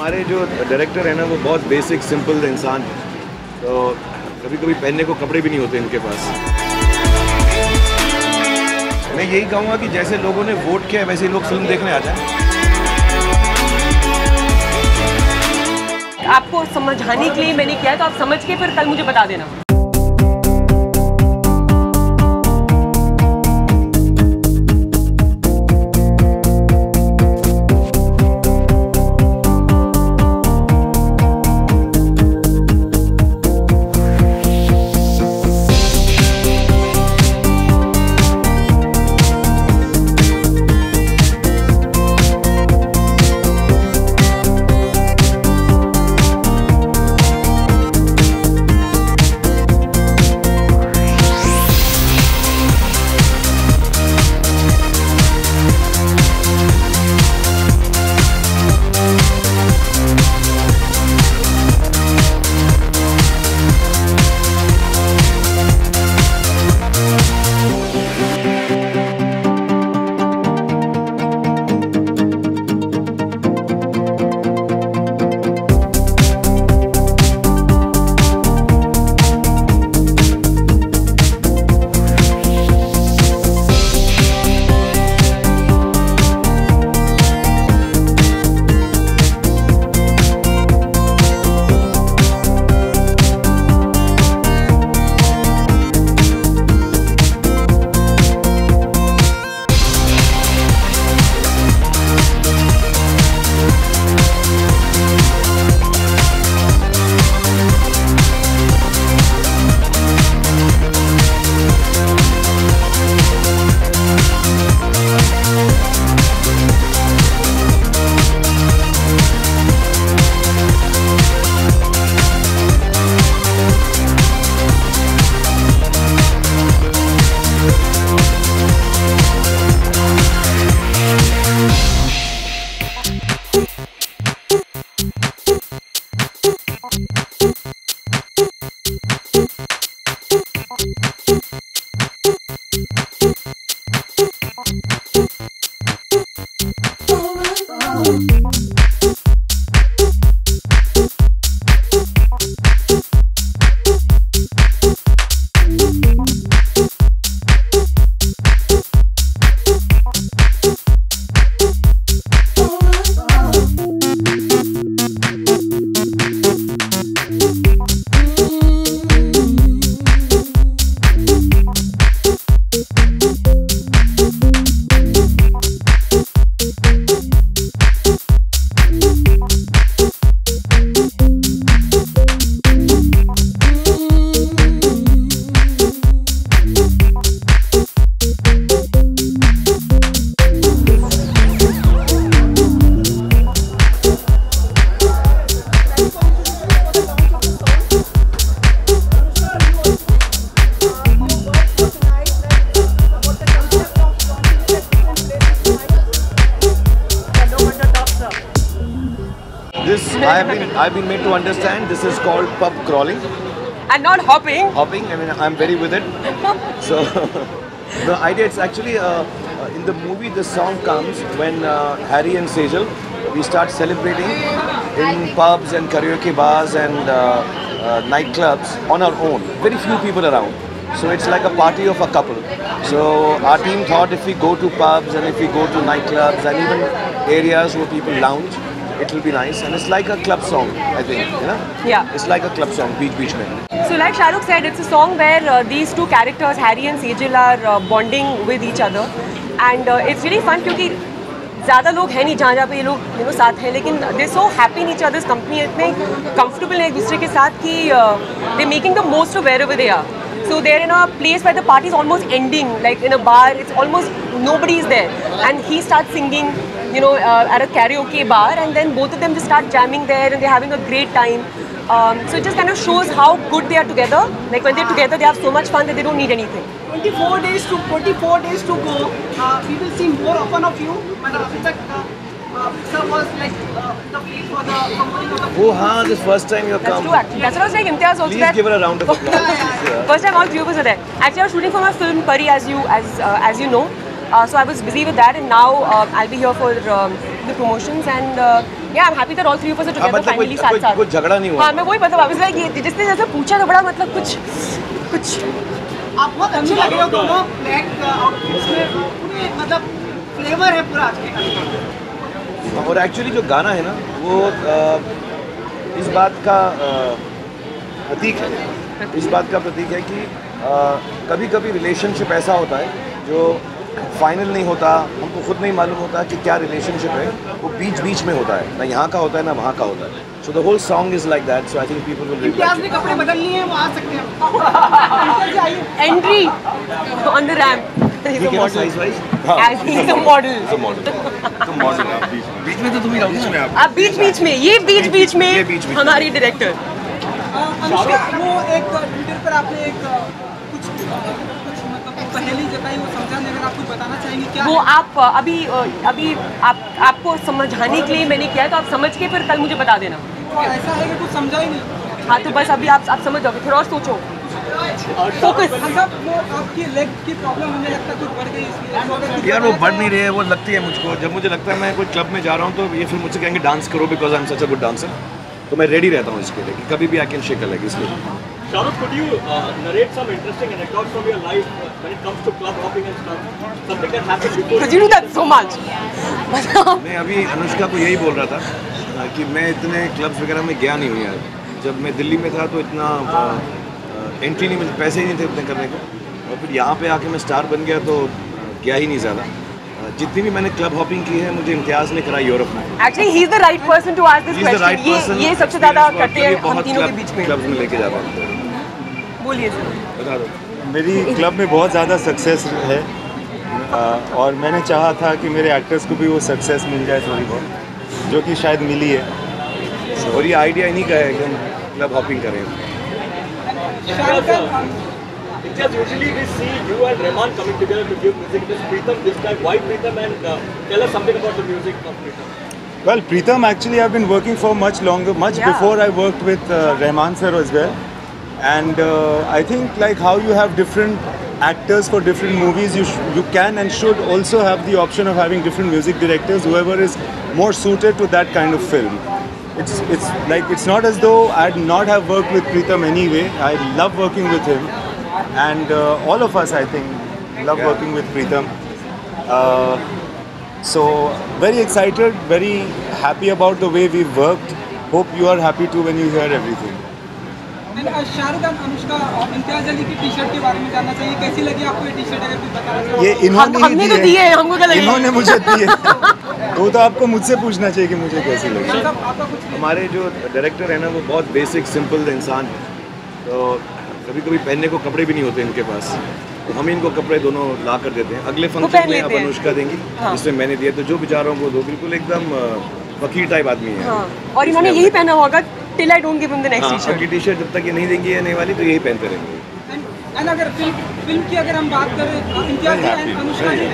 हमारे जो डायरेक्टर है ना वो बहुत बेसिक सिंपल इंसान है, तो कभी कभी पहनने को कपड़े भी नहीं होते इनके पास। मैं यही कहूँगा कि जैसे लोगों ने वोट किया वैसे ही लोग फिल्म देखने आ जाएं। आपको समझाने के लिए मैंने किया, तो आप समझ के फिर कल मुझे बता देना। I've been made to understand this is called pub crawling. And not hopping. Hopping, I mean, I'm very with it. So, the idea, it's actually, in the movie, the song comes when Harry and Sejal, we start celebrating in pubs and karaoke bars and nightclubs on our own. Very few people around. So it's like a party of a couple. So our team thought if we go to pubs and if we go to nightclubs and even areas where people lounge, it will be nice, and it's like a club song, I think, you know? Yeah. It's like a club song, beach mein. So like Shah Rukh said, it's a song where these two characters, Harry and Sejal, are bonding with each other, and it's really fun क्योंकि ज़्यादा लोग हैं नहीं जहाँ पे ये लोग साथ हैं, लेकिन they're so happy in each other's company, इतने comfortable हैं एक दूसरे के साथ कि they're making the most of wherever they are. So they're in a place where the party is almost ending, like in a bar, it's almost nobody is there, and he starts singing, at a karaoke bar, and then both of them just start jamming there, and they're having a great time. So it just kind of shows how good they are together. Like when they're together, they have so much fun that they don't need anything. 24 days to go. We will see more often of you. Sir was like the face for the promoting of the. Oh, हाँ, this first time you have That's come. true actually. That's what I was like. Imtiaz also. Please give her a round of applause. First time all three of us are there. Actually, I was shooting for my film Pari, as you know. So I was busy with that, and now I'll be here for the promotions and yeah, I'm happy that all three of us are together मतलब finally साथ साथ. कोई झगड़ा नहीं हुआ. हाँ, मैं वही मतलब I was like ये जिसने जैसे पूछा तो बड़ा मतलब कुछ आप बहुत अच्छे लग रहे हो दोनों ब्लैक आउटफिट्स में पूरे मतलब फ्लेवर है पूरा आज के. और एक्चुअली जो गाना है ना वो इस बात का प्रतीक है. इस बात का प्रतीक है कि कभी कभी रिलेशनशिप ऐसा होता है जो फाइनल नहीं होता, हमको खुद नहीं मालूम होता कि क्या रिलेशनशिप है, वो बीच बीच में होता है, ना यहाँ का होता है ना वहाँ का होता है. So the whole song is like that. So I think people will Imtiaz ने कपड़े बदल लिए हैं, वो आ सकते हैं. entry on the ramp. He's a model. Size wise As he's a model. तो मॉडल बीच में तो तुम ही रहोगे ना. अब बीच में ये बीच में हमारी डायरेक्टर. अनुष्का, वो एक ट्विटर पर आपने एक कुछ मतलब पहेली जताई, वो समझाने अगर आप कुछ बताना चाहेंगे क्या वो है? आप अभी आपको समझाने के लिए मैंने किया है, तो आप समझ के फिर कल मुझे बता देना. तो ऐसा है कि कुछ समझा ही नहीं. हाँ, तो बस अभी आप समझ जाओगे, थोड़ा और सोचो. फोकस. मतलब वो आपकी लेग की प्रॉब्लम हमें लगता है कुछ बढ़ गई इसलिए. यार वो बढ़ नहीं रही है, वो लगती है मुझको. जब मुझे लगता है मैं कोई क्लब में जा रहा हूँ तो ये फिर मुझसे कहेंगे डांस करो because I am such a good dancer. तो मैं रेडी रहता हूँ इसके लिए कि कभी भी I can shake a leg. इसलिए Shahrukh, could you narrate some interesting anecdotes from your life when it comes to club hopping and stuff? Something that happened before. Because you do that so much. मैं अभी अनुष्का को यही बोल रहा था कि मैं इतने क्लब्स वगैरह में गया नहीं हूँ यार. जब मैं दिल्ली में था तो इतना एंट्री नहीं मिलती, पैसे ही नहीं थे उतने करने को. और फिर यहाँ पे आके मैं स्टार बन गया तो गया ही नहीं ज़्यादा. जितनी भी मैंने क्लब हॉपिंग की है मुझे इम्तियाज़ ने कराई यूरोप में. Actually, he's the right person to ask this question. ये सबसे ज़्यादा करते हैं हम तीनों के बीच में. क्लब्स में लेके जाता हूँ. बोलिए सर. बता दो. मेरी क्लब में बहुत ज़्यादा सक्सेस है और मैंने चाहा था कि मेरे एक्टर्स को भी वो सक्सेस मिल जाए थोड़ी बहुत, जो कि शायद मिली है. और ये आइडिया इन्हीं का है कि हम क्लब हॉपिंग करें. Just usually we see you and Rahman coming together to give music. This Pritam this time. Why Pritam? And tell us something about the music of Pritam. Well, Pritam, actually I've been working for much longer, much before I worked with Rahman sir as well. And I think like how you have different actors for different movies, you can and should also have the option of having different music directors, whoever is more suited to that kind of film. It's like it's not as though I'd not have worked with Pritam anyway. I love working with him. And all of us, I think, love working with Pritam. So very excited, very happy about the way we've worked. Hope you are happy too when you hear everything. Shahrukh और अनुष्का और इम्तियाज अली की T-shirt के बारे में जानना चाहिए. कैसी लगी आपको ये टी-शर्ट, अगर कुछ बताना चाहो? ये इन्होंने हमने तो दी है, हमको क्या लगी? इन्होंने मुझे दी है. वो तो आपको मुझसे पूछना चाहिए कि मुझे कैसी लगी. मतलब आपका कुछ हमारे जो डायरेक्टर है ना वो बहुत बेसिक सिंपल इंसान है. तो कभी कभी पहनने को कपड़े भी नहीं होते इनके पास, तो हम इनको कपड़े दोनों ला कर देते हैं. अगले फंक्शन में अब अनुष्का देंगी, जिसमें मैंने दिया. तो जो बेचारों को दो बिल्कुल एकदम फकीर टाइप आदमी है. हाँ. और इन्होंने यही पहना होगा till I don't give him the next t-shirt. T shirt जब तक ये नहीं देंगी ये नई वाली तो यही पहनते रहेंगे. एंड अगर फिल्म की अगर हम बात करें, इम्तियाज एंड अनुष्का जी,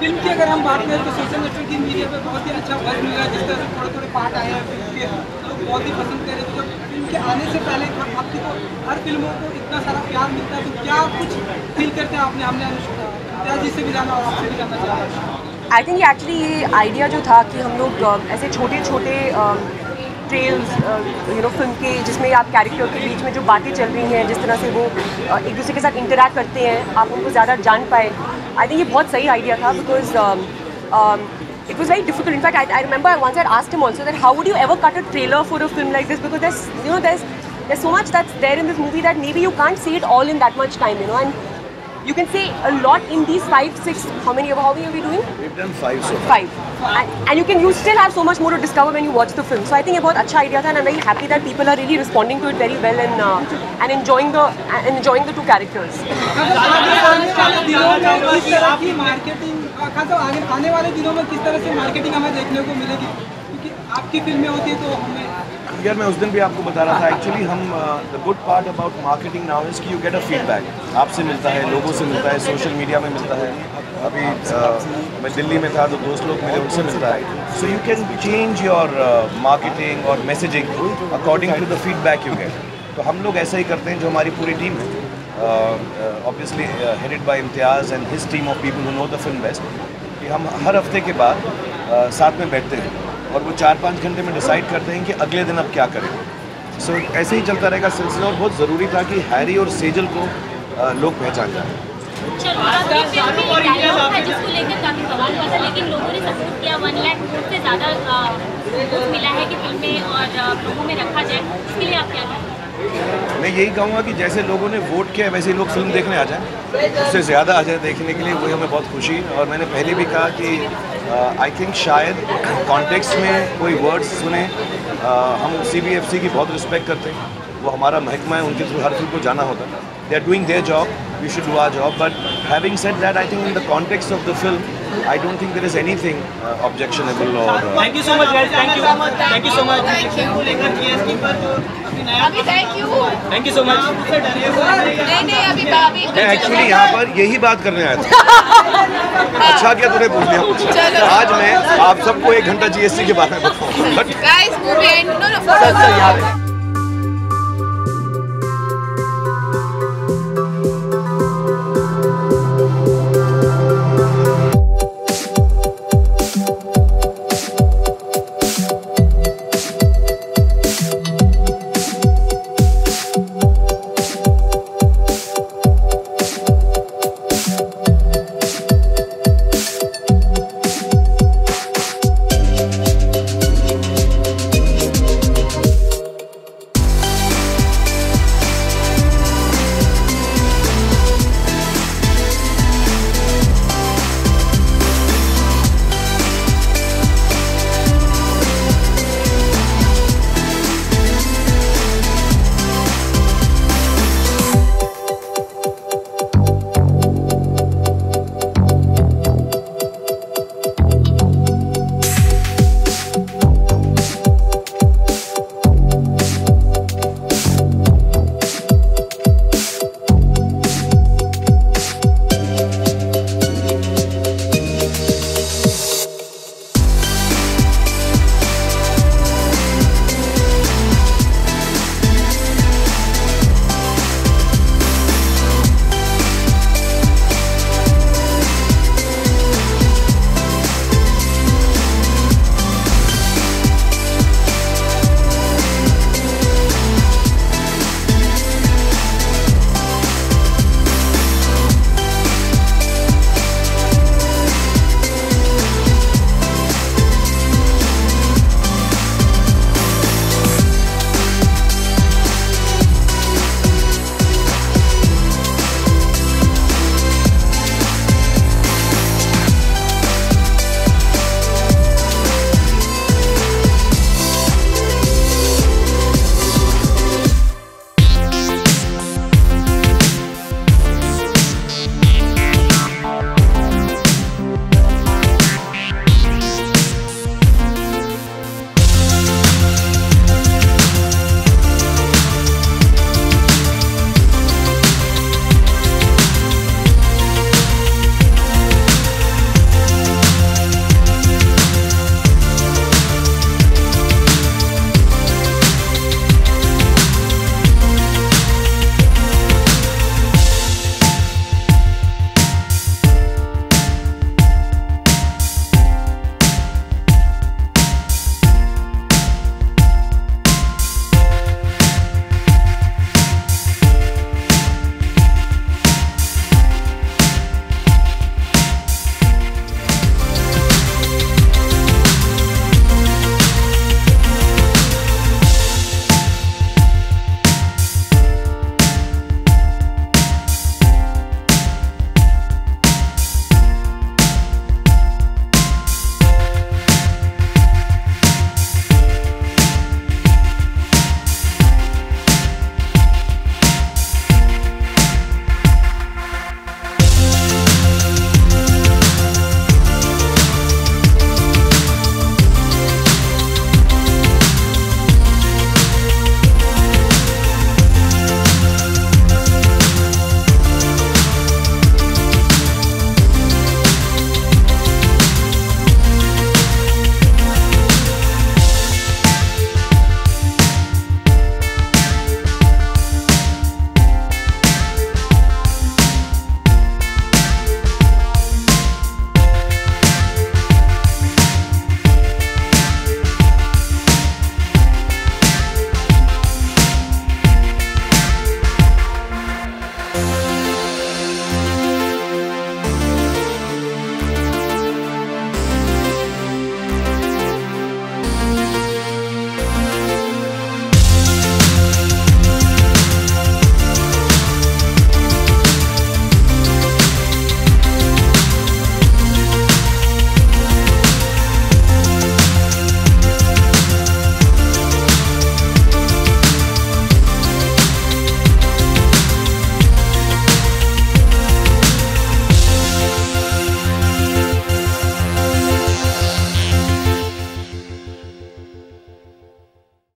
फिल्म की अगर हम बात करें तो सोशल नेटवर्किंग मीडिया पे बहुत ही अच्छा बज़ मिला है. जिस तरह से थोड़े थोड़े पार्ट आए हैं फिल्म के, लोग बहुत ही पसंद कर रहे थे. जब फिल्म के आने से पहले आपकी तो हर फिल्मों को इतना सारा प्यार मिलता है, तो क्या कुछ फील करते हैं आपने? हमने इम्तियाज जी से भी जाना और आपसे भी जानना चाहा. आई थिंक एक्चुअली ये आइडिया जो था कि हम लोग ऐसे छोटे छोटे ट्रेल्स फिल्म के जिसमें आप कैरेक्टर के बीच में जो बातें चल रही हैं, जिस तरह से वो एक दूसरे के साथ इंटरेक्ट करते हैं, आप उनको ज़्यादा जान पाए. आई थिंक ये बहुत सही आइडिया था because it was very difficult. In fact, I remember once I asked him also that how would you ever cut a trailer for a film like this, because there's so much that's there in this movie that maybe you can't say it all in that much time, and you can say a lot in these 5, 6, how many are we doing? We've done 5 so far. 5. And you still have so much more to discover when you watch the film. So I think ये बहुत अच्छा idea था, and I'm very happy that people are really responding to it very well and enjoying the two characters. आने वाले दिनों में किस तरह से मार्केटिंग हमें देखने को मिलेगी, क्योंकि आपकी फिल्में होती है तो हमें. यार मैं उस दिन भी आपको बता रहा था एक्चुअली हम the good part about marketing now is कि यू गेट अ फीडबैक. आपसे मिलता है, लोगों से मिलता है, सोशल मीडिया में मिलता है. अभी मैं दिल्ली में था तो दोस्त लोग मेरे उनसे मिलता है. So you can change your marketing और messaging according to the feedback you get. तो हम लोग ऐसा ही करते हैं, जो हमारी पूरी टीम है, obviously headed by Imtiaz and his team of people who know the film best, कि हम हर हफ्ते के बाद साथ में बैठते हैं और वो 4-5 घंटे में डिसाइड करते हैं कि अगले दिन अब क्या करें। सो ऐसे ही चलता रहेगा सिलसिला और बहुत ज़रूरी था कि हैरी और सेजल को लोग पहचान जाए। जिसको लेकर काफी सवाल हुआ था, लेकिन लोगों ने सपोर्ट किया। 1 लाख वोट से ज़्यादा वोट मिला है कि फिल्में और लोगों में रखा जाए, इसके लिए आप क्या कहें? मैं यही कहूँगा कि जैसे लोगों ने वोट किया वैसे ही लोग फिल्म देखने आ जाएं, उससे ज़्यादा आ जाए देखने के लिए, वही हमें बहुत खुशी है। और मैंने पहले भी कहा कि आई थिंक शायद कॉन्टेक्स्ट में कोई वर्ड्स सुने। हम CBFC की बहुत रिस्पेक्ट करते हैं, वो हमारा महकमा है, उनके थ्रू हर फिल्म को जाना होता है। They are doing their job, we should do our job, but having said that I think in the context of the film I don't think there is anything objectionable or. Thank you so much, guys. Thank you so much. Thank you. अभी thank you. Thank you so much. नहीं अभी मैं actually यहाँ पर यही बात करने आया था। अच्छा क्या तूने पूछ लिया मुझसे। आज मैं आप सबको 1 घंटा GST के बारे में बताऊँ। Guys, movie and no.